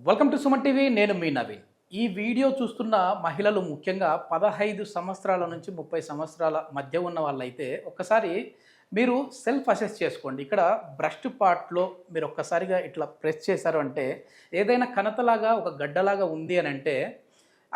Welcome to Suman TV. నేను మీ నవీన్. ఈ video చూస్తున్న మహిళలు ముఖ్యంగా 15 సంవత్సరాల నుంచి 30 సంవత్సరాల మధ్య ఉన్న వాళ్ళైతే ఒక్కసారి మీరు సెల్ఫ్ అసెస్ చేసుకోండి. ఇక్కడ బ్రెస్ట్ పార్ట్లో మీరు ఒక్కసారిగా ఇట్లా ప్రెస్ చేశారు అంటే ఏదైనా కణతలాగా ఒక గడ్డలాగా ఉంది అని అంటే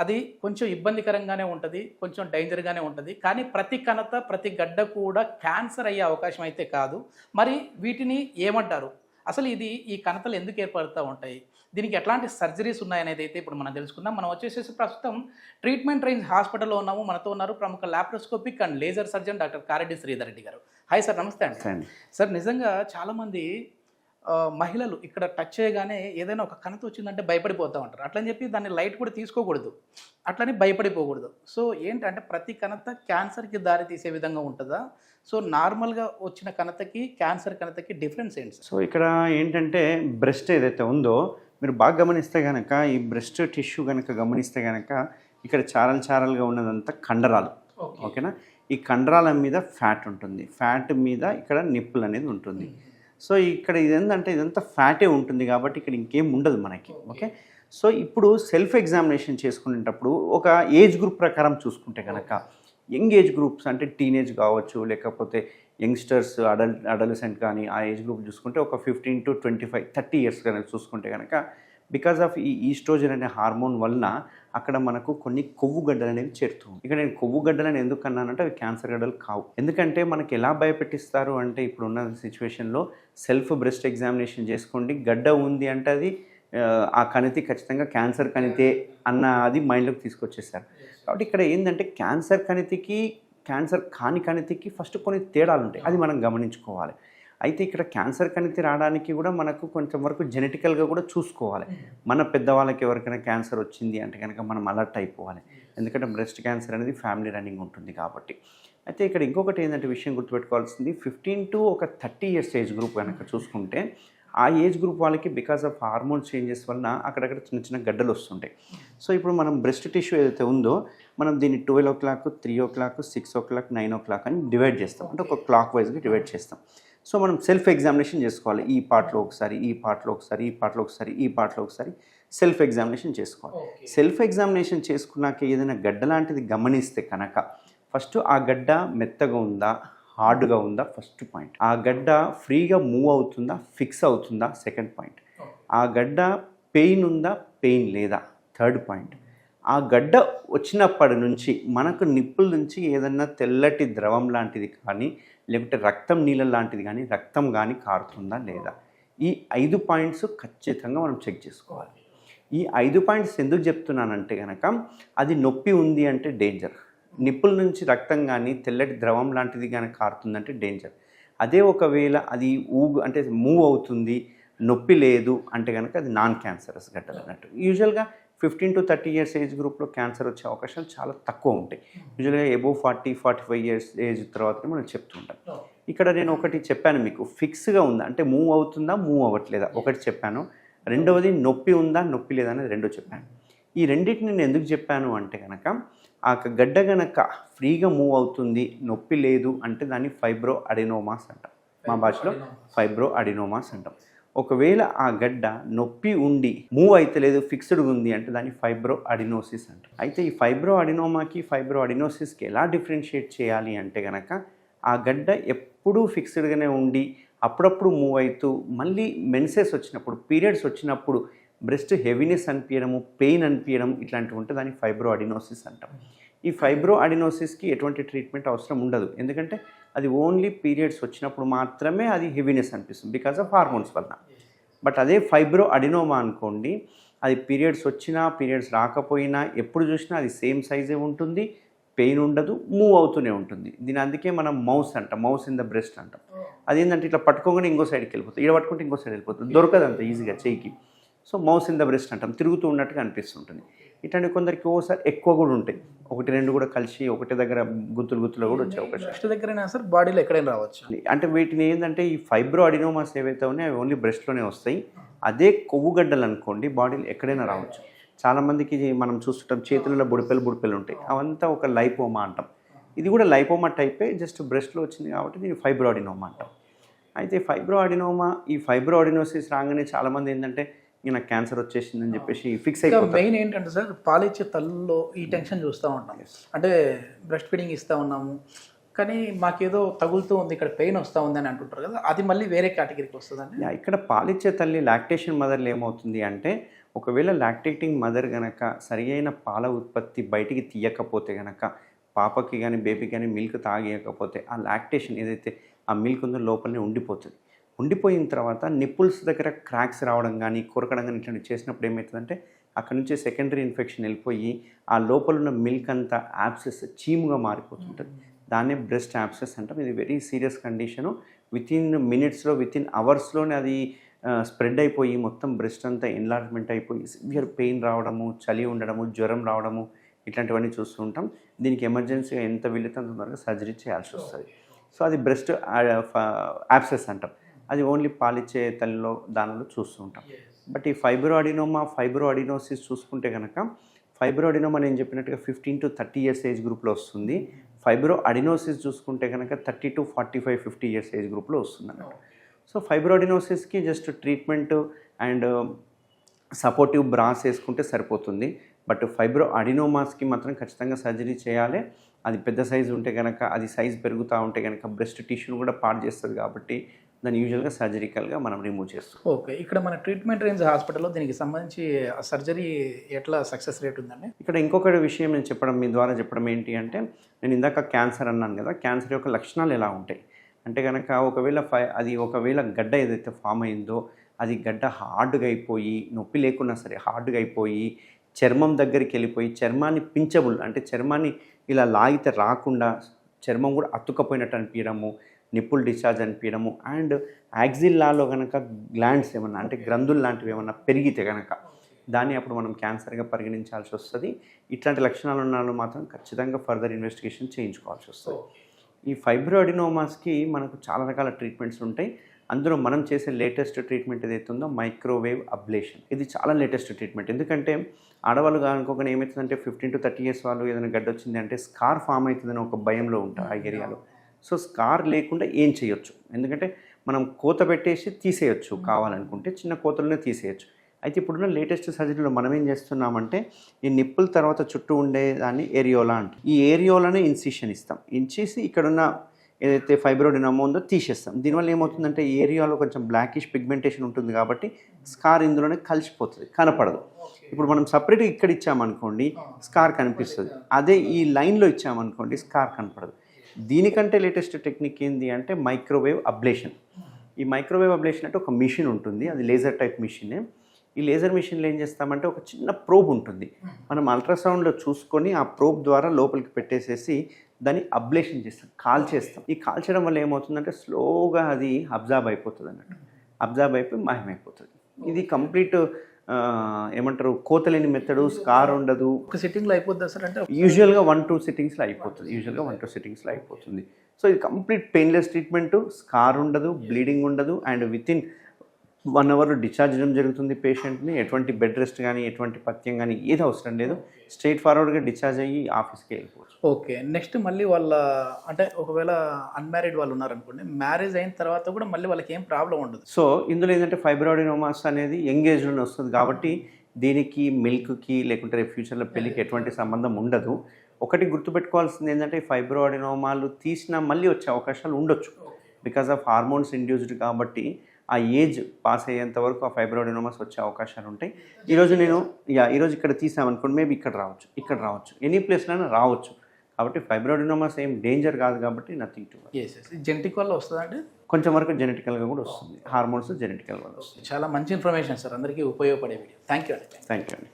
అది కొంచెం ఇబ్బందికరంగానే ఉంటుంది, కొంచెం డేంజర్గానే ఉంటుంది. కానీ ప్రతి కణత ప్రతి గడ్డ కూడా క్యాన్సర్ అయ్యే అవకాశం అయితే కాదు. మరి వీటిని ఏమంటారు? అసలు ఈ కణతలు ఎందుకు ఏర్పడుతూ ఉంటాయి, దీనికి ఎట్లాంటి సర్జరీస్ ఉన్నాయనేది అయితే ఇప్పుడు మనం తెలుసుకుందాం. మనం వచ్చేసేసి ప్రస్తుతం ట్రీట్మెంట్ రేంజ్ హాస్పిటల్లో ఉన్నాము. మనతో ఉన్నారు ప్రముఖ laparoscopic and laser surgeon doctor Kareddy Sridhar Reddy గారు. హాయ్ సార్, నమస్తే అండి. సార్, నిజంగా చాలామంది మహిళలు ఇక్కడ టచ్ చేయగానే ఏదైనా ఒక కణత వచ్చిందంటే భయపడిపోతూ ఉంటారు. అట్లని చెప్పి దాన్ని లైట్ కూడా తీసుకోకూడదు, అట్లని భయపడిపోకూడదు. సో ఏంటంటే ప్రతి కణత క్యాన్సర్కి దారి తీసే విధంగా ఉంటుందా? సో నార్మల్గా వచ్చిన కణతకి క్యాన్సర్ కణతకి డిఫరెన్స్ ఏంటి? సో ఇక్కడ ఏంటంటే బ్రెస్ట్ ఏదైతే ఉందో మీరు బాగా గమనిస్తే కనుక ఈ బ్రెస్ట్ టిష్యూ కనుక గమనిస్తే కనుక ఇక్కడ చారలు చారలుగా ఉన్నదంతా కండరాలు. ఓకేనా? ఈ కండరాల మీద ఫ్యాట్ ఉంటుంది, ఫ్యాట్ మీద ఇక్కడ నిప్పులు అనేది ఉంటుంది. సో ఇక్కడ ఇదేంటంటే ఇదంతా ఫ్యాటే ఉంటుంది కాబట్టి ఇక్కడ ఇంకేం ఉండదు మనకి. ఓకే, సో ఇప్పుడు సెల్ఫ్ ఎగ్జామినేషన్ చేసుకునేటప్పుడు ఒక ఏజ్ గ్రూప్ ప్రకారం చూసుకుంటే కనుక యంగ్ ఏజ్ గ్రూప్స్ అంటే టీనేజ్ కావచ్చు, లేకపోతే యంగ్స్టర్స్ అడల్సెంట్ కానీ ఆ ఏజ్ గ్రూప్ చూసుకుంటే ఒక 15 to 25 30 ఇయర్స్ కానీ చూసుకుంటే కనుక బికాజ్ ఆఫ్ ఈ ఈస్ట్రోజన్ అనే హార్మోన్ వలన అక్కడ మనకు కొన్ని కొవ్వు గడ్డలు అనేవి చేరుతుంది. ఇక్కడ నేను కొవ్వు గడ్డలని ఎందుకు అన్నానంటే అవి క్యాన్సర్ గడ్డలు కావు. ఎందుకంటే మనకి ఎలా భయపెట్టిస్తారు అంటే ఇప్పుడున్న సిచ్యువేషన్లో సెల్ఫ్ బ్రెస్ట్ ఎగ్జామినేషన్ చేసుకోండి, గడ్డ ఉంది అంటే అది ఆ కణితి ఖచ్చితంగా క్యాన్సర్ కణితే అన్న అది మైండ్లోకి తీసుకొచ్చేసారు. కాబట్టి ఇక్కడ ఏంటంటే క్యాన్సర్ కణితికి క్యాన్సర్ కాని కణితికి ఫస్ట్ కొన్ని తేడాలు ఉంటాయి, అది మనం గమనించుకోవాలి. అయితే ఇక్కడ క్యాన్సర్ కణితి రావడానికి కూడా మనకు కొంచెం వరకు జెనెటికల్గా కూడా చూసుకోవాలి. మన పెద్దవాళ్ళకి ఎవరికైనా క్యాన్సర్ వచ్చింది అంటే కనుక మనం అలర్ట్ అయిపోవాలి, ఎందుకంటే బ్రెస్ట్ క్యాన్సర్ అనేది ఫ్యామిలీ రన్నింగ్ ఉంటుంది కాబట్టి. అయితే ఇక్కడ ఇంకొకటి ఏంటంటే విషయం గుర్తుపెట్టుకోవాల్సింది 15 to 30 ఇయర్స్ ఏజ్ గ్రూప్ కనుక చూసుకుంటే ఆ ఏజ్ గ్రూప్ వాళ్ళకి బికాస్ ఆఫ్ హార్మోన్ చేంజెస్ వలన అక్కడక్కడ చిన్న చిన్న గడ్డలు వస్తుంటాయి. సో ఇప్పుడు మనం బ్రెస్ట్ టిష్యూ ఏదైతే ఉందో మనం దీన్ని 12 o'clock 3 o'clock 6 o'clock 9 o'clock అని డివైడ్ చేస్తాం, అంటే ఒక క్లాక్ వైజ్గా డివైడ్ చేస్తాం. సో మనం సెల్ఫ్ ఎగ్జామినేషన్ చేసుకోవాలి. ఈ పార్ట్లో ఒకసారి, ఈ పార్ట్లో ఒకసారి, ఈ పార్ట్లో ఒకసారి, ఈ పార్ట్లో ఒకసారి సెల్ఫ్ ఎగ్జామినేషన్ చేసుకోవాలి. సెల్ఫ్ ఎగ్జామినేషన్ చేసుకున్నాక ఏదైనా గడ్డ లాంటిది గమనిస్తే కనుక ఫస్ట్ ఆ గడ్డ మెత్తగా ఉందా, హార్డ్గా ఉందా, ఫస్ట్ పాయింట్. ఆ గడ్డ ఫ్రీగా మూవ్ అవుతుందా, ఫిక్స్ అవుతుందా, సెకండ్ పాయింట్. ఆ గడ్డ పెయిన్ ఉందా, పెయిన్ లేదా, థర్డ్ పాయింట్. ఆ గడ్డ వచ్చినప్పటి నుంచి మనకు నిప్పుల నుంచి ఏదన్నా తెల్లటి ద్రవం లాంటిది కానీ లేకపోతే రక్తం నీళ్ళ లాంటిది కానీ రక్తం కానీ కారుతుందా లేదా, ఈ 5 పాయింట్స్ ఖచ్చితంగా మనం చెక్ చేసుకోవాలి. ఈ 5 పాయింట్స్ ఎందుకు చెప్తున్నానంటే కనుక అది నొప్పి ఉంది అంటే డేంజర్, నిప్పుల నుంచి రక్తం కానీ తెల్లటి ద్రవం లాంటిది కానీ కారుతుందంటే డేంజర్. అదే ఒకవేళ అది అంటే మూవ్ అవుతుంది, నొప్పి లేదు అంటే కనుక అది నాన్ క్యాన్సరస్ గడ్డలు అన్నట్టు. యూజువల్గా 15 to 30 ఇయర్స్ ఏజ్ గ్రూప్లో క్యాన్సర్ వచ్చే అవకాశాలు చాలా తక్కువ ఉంటాయి. యూజువల్గా అబోవ్ 40-45 ఇయర్స్ ఏజ్ తర్వాత మనం చెప్తుంటాం. ఇక్కడ నేను ఒకటి చెప్పాను మీకు, ఫిక్స్గా ఉందా అంటే మూవ్ అవుతుందా, మూవ్ అవ్వట్లేదా ఒకటి చెప్పాను. రెండవది నొప్పి ఉందా, నొప్పి లేదా అనేది రెండో చెప్పాను. ఈ రెండింటిని నేను ఎందుకు చెప్పాను అంటే కనుక ఆ గడ్డ కనుక ఫ్రీగా మూవ్ అవుతుంది, నొప్పి లేదు అంటే దాన్ని ఫైబ్రో అడినోమాస్ అంటాం, మా భాషలో ఫైబ్రో అడినోమాస్ అంటాం. ఒకవేళ ఆ గడ్డ నొప్పి ఉండి మూవ్ అయితే లేదు, ఫిక్స్డ్గా ఉంది అంటే దాన్ని ఫైబ్రో అడినోసిస్ అంటాం. అయితే ఈ ఫైబ్రో అడినోమాకి ఫైబ్రో అడినోసిస్కి ఎలా డిఫరెన్షియేట్ చేయాలి అంటే కనుక ఆ గడ్డ ఎప్పుడూ ఫిక్స్డ్గానే ఉండి అప్పుడప్పుడు మూవ్ అవుతూ మళ్ళీ మెన్సెస్ వచ్చినప్పుడు, పీరియడ్స్ వచ్చినప్పుడు బ్రెస్ట్ హెవీనెస్ అనిపించడము, పెయిన్ అనిపించడం ఇట్లాంటివి ఉంటే దాన్ని ఫైబ్రో అడినోసిస్ అంటాం. ఈ ఫైబ్రో అడినోసిస్కి ఎటువంటి ట్రీట్మెంట్ అవసరం ఉండదు, ఎందుకంటే అది ఓన్లీ పీరియడ్స్ వచ్చినప్పుడు మాత్రమే అది హెవీనెస్ అనిపిస్తుంది బికాజ్ ఆఫ్ హార్మోన్స్ వలన. బట్ అదే ఫైబ్రో అడినోమా అనుకోండి, అది పీరియడ్స్ వచ్చినా పీరియడ్స్ రాకపోయినా ఎప్పుడు చూసినా అది సేమ్ సైజే ఉంటుంది, పెయిన్ ఉండదు, మూవ్ అవుతూనే ఉంటుంది. దీని అందుకే మనం మౌస్ అంటాం, మౌస్ ఇన్ ద బ్రెస్ట్ అంటాం. అదేంటంటే ఇట్లా పట్టుకోగానే ఇంకో సైడ్కి వెళ్ళిపోతుంది, ఇక్కడ పట్టుకుంటే ఇంకో సైడ్ వెళ్ళిపోతుంది, దొరకదు అంత ఈజీగా చేయికి. So mouse in the breast అంటాం, తిరుగుతూ ఉన్నట్టుగా అనిపిస్తుంటుంది. ఇట్లాంటి కొందరికి ఓసారి ఎక్కువ కూడా ఉంటాయి, 1-2 కూడా కలిసి ఒకటి దగ్గర గుత్తులు గుత్తులు కూడా వచ్చే అవకాశం. బ్రెస్ట్ దగ్గరైనా సార్ బాడీలో ఎక్కడైనా రావచ్చు. అంటే వీటిని ఏంటంటే ఈ ఫైబ్రో అడినోమాస్ ఏవైతే ఉన్నాయో అవి ఓన్లీ బ్రెస్ట్లోనే వస్తాయి. అదే కొవ్వు గడ్డలు అనుకోండి బాడీలో ఎక్కడైనా రావచ్చు. చాలామందికి మనం చూస్తుంటాం చేతులలో బుడిపెలు ఉంటాయి, అవంతా ఒక లైపోమా అంటాం. ఇది కూడా లైపోమా టైపే, జస్ట్ బ్రెస్ట్లో వచ్చింది కాబట్టి దీన్ని ఫైబ్రో అడినోమా అంటాం. అయితే ఫైబ్రో అడినోమా, ఈ ఫైబ్రో అడినోసిస్ రాగానే చాలామంది ఏంటంటే నాకు క్యాన్సర్ వచ్చేసిందని చెప్పేసి ఫిక్స్ ఇంకా అయిపోతారు. మెయిన్ ఏంటంటే సార్ పాలిచ్చే తల్లులో ఈ టెన్షన్ చూస్తూ ఉంటాం. అంటే బ్రెస్ట్ ఫీడింగ్ ఇస్తూ ఉన్నాము కానీ మాకేదో తగులుతూ ఉంది, ఇక్కడ పెయిన్ వస్తూ ఉంది అని అంటుంటారు కదా, అది మళ్ళీ వేరే కేటగిరీకి వస్తుందండి. ఇక్కడ పాలిచ్చే తల్లి లాక్టేషన్ మదర్లు ఏమవుతుంది అంటే ఒకవేళ లాక్టేటింగ్ మదర్ గనక సరి అయిన పాల ఉత్పత్తి బయటికి తీయకపోతే గనక పాపకి కానీ బేబీకి కానీ మిల్క్ తాగియకపోతే ఆ లాక్టేషన్ ఏదైతే ఆ మిల్క్ ఉందో లోపలనే ఉండిపోతుంది. ఉండిపోయిన తర్వాత నిప్పుల్స్ దగ్గర క్రాక్స్ రావడం కానీ కొరకడం కానీ ఇట్లాంటివి చేసినప్పుడు ఏమవుతుందంటే అక్కడ నుంచి సెకండరీ ఇన్ఫెక్షన్ వెళ్ళిపోయి ఆ లోపల ఉన్న మిల్క్ అంతా యాబ్సెస్ చీముగా మారిపోతుంటుంది. దాన్నే బ్రెస్ట్ యాబ్సెస్ అంటాం. ఇది వెరీ సీరియస్ కండిషను. వితిన్ మినిట్స్లో వితిన్ అవర్స్లోనే అది స్ప్రెడ్ అయిపోయి మొత్తం బ్రెస్ట్ అంతా ఎన్లార్జ్మెంట్ అయిపోయి సివియర్ పెయిన్ రావడము, చలి ఉండడము, జ్వరం రావడము ఇట్లాంటివన్నీ చూస్తూ ఉంటాం. దీనికి ఎమర్జెన్సీగా ఎంత వీలైతే అంత తొందరగా సర్జరీ చేయాల్సి వస్తుంది. సో అది బ్రెస్ట్ యాబ్సెస్ అంటాం. అది ఓన్లీ పాలిచ్చే తల్లిలో దానిలో చూస్తూ ఉంటాం. బట్ ఈ ఫైబ్రో అడినోసిస్ చూసుకుంటే కనుక ఫైబ్రో అడినోమా నేను చెప్పినట్టుగా 15 to 30 years ఏజ్ గ్రూప్లో వస్తుంది. ఫైబ్రో అడినోసిస్ చూసుకుంటే కనుక 30 to 45, 50 years ఏజ్ గ్రూప్లో వస్తుంది అన్నమాట. సో ఫైబ్రో అడినోసిస్కి just treatment and supportive bras వేసుకుంటే సరిపోతుంది. బట్ ఫైబ్రో అడినోమాస్కి మాత్రం ఖచ్చితంగా సర్జరీ చేయాలి. అది పెద్ద సైజు ఉంటే కనుక అది సైజు పెరుగుతూ ఉంటే కనుక బ్రెస్ట్ టిష్యూని కూడా పాడు చేస్తుంది కాబట్టి దాన్ని యూజువల్గా సర్జరికల్గా మనం రిమూవ్ చేస్తాం. ఓకే, ఇక్కడ మన ట్రీట్మెంట్ రేంజ్ హాస్పిటల్లో దీనికి సంబంధించి సర్జరీ ఎట్లా సక్సెస్ రేట్ ఉందండి? ఇక్కడ ఇంకొకటి విషయం నేను చెప్పడం మీ ద్వారా చెప్పడం ఏంటి అంటే నేను ఇందాక క్యాన్సర్ అన్నాను కదా, క్యాన్సర్ యొక్క లక్షణాలు ఎలా ఉంటాయి అంటే కనుక ఒకవేళ గడ్డ ఏదైతే ఫామ్ అయిందో అది గడ్డ హార్డ్గా అయిపోయి నొప్పి లేకున్నా సరే హార్డ్గా అయిపోయి చర్మం దగ్గరికి వెళ్ళిపోయి చర్మాన్ని పించబుల్ అంటే చర్మాన్ని ఇలా లాగితే రాకుండా చర్మం కూడా అతుక్కపోయినట్టు అనిపించడము, నిప్పుల్ డిశ్చార్జ్ అనిపించడము అండ్ యాక్సిల్లాలో కనుక గ్లాండ్స్ ఏమన్నా అంటే గ్రంథులు లాంటివి ఏమన్నా పెరిగితే కనుక దాన్ని అప్పుడు మనం క్యాన్సర్గా పరిగణించాల్సి వస్తుంది. ఇట్లాంటి లక్షణాలు ఉన్న వాళ్ళు మాత్రం ఖచ్చితంగా ఫర్దర్ ఇన్వెస్టిగేషన్ చేయించుకోవాల్సి వస్తుంది. ఈ ఫైబ్రో అడినోమాస్కి మనకు చాలా రకాల ట్రీట్మెంట్స్ ఉంటాయి. అందులో మనం చేసే లేటెస్ట్ ట్రీట్మెంట్ ఏదైతే ఉందో మైక్రోవేవ్ అబ్లేషన్. ఇది చాలా లేటెస్ట్ ట్రీట్మెంట్. ఎందుకంటే ఆడవాళ్ళు అనుకోకుండా ఏమవుతుందంటే 15 to 30 years వాళ్ళు ఏదైనా గడ్డ వచ్చింది అంటే స్కార్ ఫామ్ అవుతుందని ఒక భయంలో ఉంటారు ఆ ఏరియాలో. సో స్కార్ లేకుండా ఏం చేయొచ్చు, ఎందుకంటే మనం కోత పెట్టేసి తీసేయచ్చు, కావాలనుకుంటే చిన్న కోతలోనే తీసేయచ్చు. అయితే ఇప్పుడున్న లేటెస్ట్ సర్జరీలో మనం ఏం చేస్తున్నామంటే ఈ నిప్పుల తర్వాత చుట్టూ ఉండే దాన్ని ఏరియోలా అంటాం. ఈ ఏరియోలానే ఇన్సిషన్ ఇస్తాం, ఇన్చేసి ఇక్కడున్న ఏదైతే ఫైబ్రో అడినోమా ఉందో తీసేస్తాం. దీనివల్ల ఏమవుతుందంటే ఈ ఏరియాలో కొంచెం బ్లాకిష్ పిగ్మెంటేషన్ ఉంటుంది కాబట్టి స్కార్ ఇందులోనే కలిసిపోతుంది, కనపడదు. ఇప్పుడు మనం సపరేట్గా ఇక్కడ ఇచ్చామనుకోండి స్కార్ కనిపిస్తుంది, అదే ఈ లైన్లో ఇచ్చామనుకోండి స్కార్ కనపడదు. దీనికంటే లేటెస్ట్ టెక్నిక్ ఏంటి అంటే మైక్రోవేవ్ అబ్లేషన్. ఈ మైక్రోవేవ్ అబ్లేషన్ అంటే ఒక మిషన్ ఉంటుంది, అది లేజర్ టైప్ మిషనే. ఈ లేజర్ మిషన్లో ఏం చేస్తామంటే ఒక చిన్న ప్రోబ్ ఉంటుంది, మనం అల్ట్రాసౌండ్లో చూసుకొని ఆ ప్రోబ్ ద్వారా లోపలికి పెట్టేసేసి దాన్ని అబ్లేషన్ చేస్తాం, కాల్చేస్తాం. ఈ కాల్చడం వల్ల ఏమవుతుందంటే స్లోగా అది అబ్జార్బ్ అయిపోతుంది అన్నట్టు, అబ్జార్బ్ అయిపోయి మాయమైపోతుంది. ఇది కంప్లీట్ ఏమంటారు కోతలేని మెథడు, స్కార్ ఉండదు. ఒక సిట్టింగ్లో అయిపోద్ది సార్? అంటే యూజువల్గా 1-2 సిట్టింగ్స్లో అయిపోతుంది. సో ఇది కంప్లీట్ పెయిన్లెస్ ట్రీట్మెంట్, స్కార్ ఉండదు, బ్లీడింగ్ ఉండదు అండ్ వితిన్ 1 hour డిశ్చార్జ్ చేయడం జరుగుతుంది పేషెంట్ని. ఎటువంటి బెడ్ రెస్ట్ కానీ ఎటువంటి పథ్యం కానీ ఏది అవసరం లేదు, స్ట్రైట్ ఫార్వర్డ్గా డిశ్చార్జ్ అయ్యి ఆఫీస్కి వెళ్ళిపోవచ్చు. ఓకే, నెక్స్ట్ మళ్ళీ వాళ్ళ అంటే ఒకవేళ అన్మ్యారీడ్ వాళ్ళు ఉన్నారనుకోండి, మ్యారేజ్ అయిన తర్వాత కూడా మళ్ళీ వాళ్ళకి ఏం ప్రాబ్లం ఉండదు. సో ఇందులో ఏంటంటే ఫైబ్రో అడినోమాస్ అనేది ఎంగేజ్లోనే వస్తుంది కాబట్టి దీనికి మిల్క్కి లేకుంటే రేపు ఫ్యూచర్లో పెళ్ళికి ఎటువంటి సంబంధం ఉండదు. ఒకటి గుర్తుపెట్టుకోవాల్సింది ఏంటంటే ఫైబ్రో అడినోమాలు తీసినా మళ్ళీ వచ్చే అవకాశాలు ఉండొచ్చు బికాస్ ఆఫ్ హార్మోన్స్ ఇండ్యూస్డ్ కాబట్టి ఆ ఏజ్ పాస్ అయ్యేంత వరకు ఆ ఫైబ్రో అడినోమాస్ వచ్చే అవకాశాలు ఉంటాయి. ఈరోజు ఇక్కడ తీసామనుకోండి మేబీ ఇక్కడ రావచ్చు ఎనీ ప్లేస్లోనే రావచ్చు. కాబట్టి ఫైబ్రో అడినోమాస్ ఏం డేంజర్ కాదు కాబట్టి నథింగ్ టు వరీ. జెనెటిక్ వల్ల వస్తుందంటే కొంచెం వరకు జెనెటికల్గా కూడా వస్తుంది, హార్మోన్స్ జెనెటికల్ వల్ల వస్తుంది. చాలా మంచి ఇన్ఫర్మేషన్ సార్, అందరికీ ఉపయోగపడే వీడియో. థ్యాంక్ యూ అండి.